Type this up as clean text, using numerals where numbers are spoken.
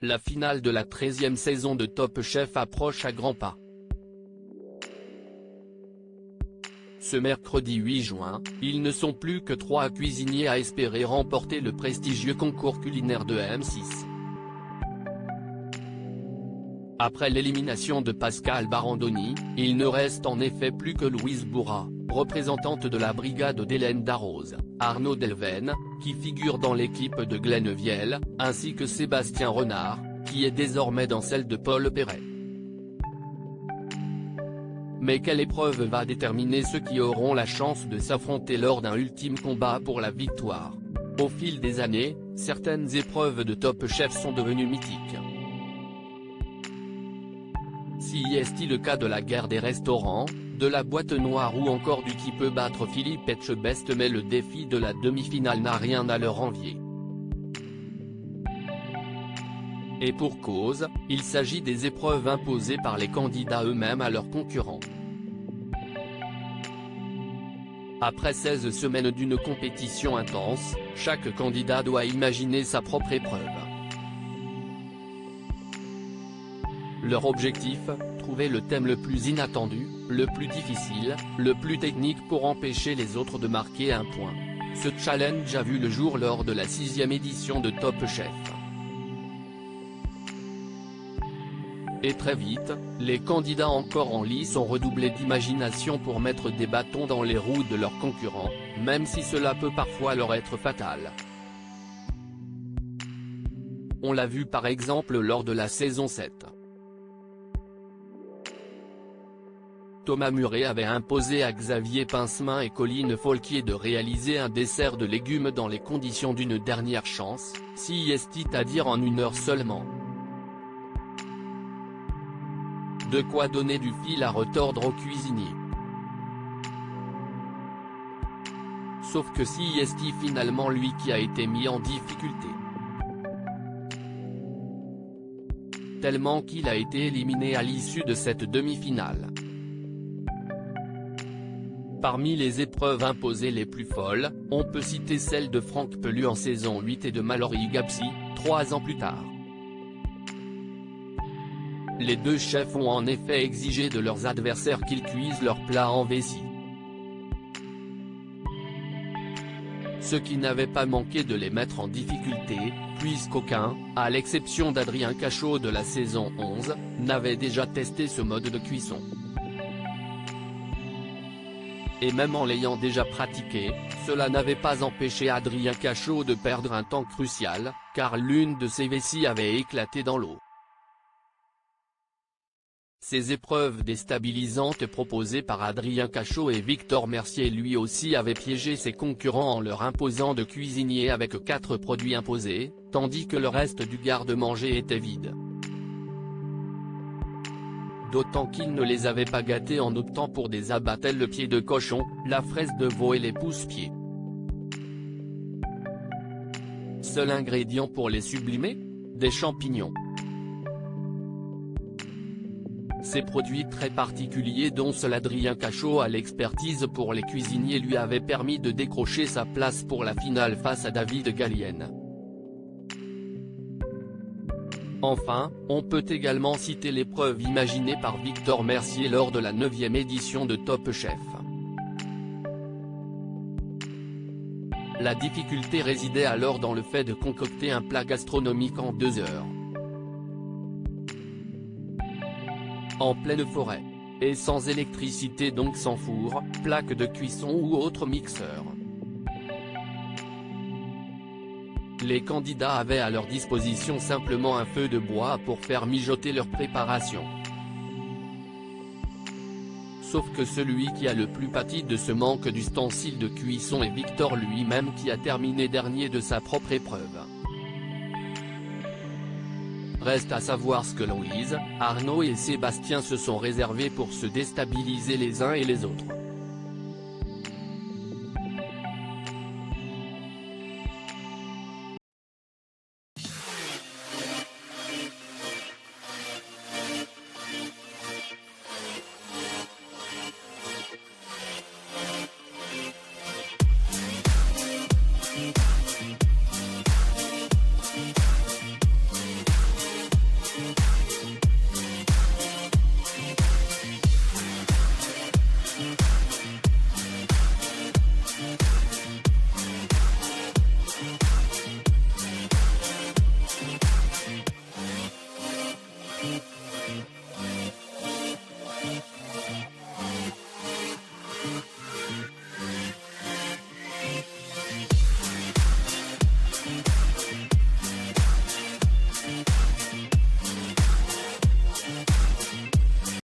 La finale de la 13e saison de Top Chef approche à grands pas. Ce mercredi 8 juin, ils ne sont plus que 3 cuisiniers à espérer remporter le prestigieux concours culinaire de M6. Après l'élimination de Pascal Barandoni, il ne reste en effet plus que Louise Bourrat, représentante de la brigade d'Hélène Darroze, Arnaud Delven, qui figure dans l'équipe de Glenn Vielle, ainsi que Sébastien Renard, qui est désormais dans celle de Paul Perret. Mais quelle épreuve va déterminer ceux qui auront la chance de s'affronter lors d'un ultime combat pour la victoire? Au fil des années, certaines épreuves de Top Chef sont devenues mythiques. Si est-il le cas de la guerre des restaurants, de la boîte noire ou encore du qui peut battre Philippe Etchebest, mais le défi de la demi-finale n'a rien à leur envier. Et pour cause, il s'agit des épreuves imposées par les candidats eux-mêmes à leurs concurrents. Après 16 semaines d'une compétition intense, chaque candidat doit imaginer sa propre épreuve. Leur objectif, trouver le thème le plus inattendu, le plus difficile, le plus technique pour empêcher les autres de marquer un point. Ce challenge a vu le jour lors de la 6e édition de Top Chef. Et très vite, les candidats encore en lice ont redoublé d'imagination pour mettre des bâtons dans les roues de leurs concurrents, même si cela peut parfois leur être fatal. On l'a vu par exemple lors de la saison 7. Thomas Muret avait imposé à Xavier Pincemain et Colline Folquier de réaliser un dessert de légumes dans les conditions d'une dernière chance, si c'est-à-dire en 1 heure seulement. De quoi donner du fil à retordre aux cuisiniers. Sauf que si est finalement lui qui a été mis en difficulté. Tellement qu'il a été éliminé à l'issue de cette demi-finale. Parmi les épreuves imposées les plus folles, on peut citer celle de Franck Pellu en saison 8 et de Mallory Gapsi, 3 ans plus tard. Les deux chefs ont en effet exigé de leurs adversaires qu'ils cuisent leurs plats en vessie. Ce qui n'avait pas manqué de les mettre en difficulté, puisqu'aucun, à l'exception d'Adrien Cachot de la saison 11, n'avait déjà testé ce mode de cuisson. Et même en l'ayant déjà pratiqué, cela n'avait pas empêché Adrien Cachot de perdre un temps crucial, car l'une de ses vessies avait éclaté dans l'eau. Ces épreuves déstabilisantes proposées par Adrien Cachot et Victor Mercier lui aussi avaient piégé ses concurrents en leur imposant de cuisiner avec 4 produits imposés, tandis que le reste du garde-manger était vide. D'autant qu'il ne les avait pas gâtés en optant pour des abats tels le pied de cochon, la fraise de veau et les pousse-pieds. Seul ingrédient pour les sublimer ? Des champignons. Ces produits très particuliers dont seul Adrien Cachot a l'expertise pour les cuisiniers lui avaient permis de décrocher sa place pour la finale face à David Gallienne. Enfin, on peut également citer l'épreuve imaginée par Victor Mercier lors de la 9e édition de Top Chef. La difficulté résidait alors dans le fait de concocter un plat gastronomique en 2 heures. En pleine forêt. Et sans électricité, donc sans four, plaque de cuisson ou autre mixeur. Les candidats avaient à leur disposition simplement un feu de bois pour faire mijoter leur préparation. Sauf que celui qui a le plus pâti de ce manque d'ustensiles de cuisson est Victor lui-même, qui a terminé dernier de sa propre épreuve. Reste à savoir ce que Louise, Arnaud et Sébastien se sont réservés pour se déstabiliser les uns et les autres.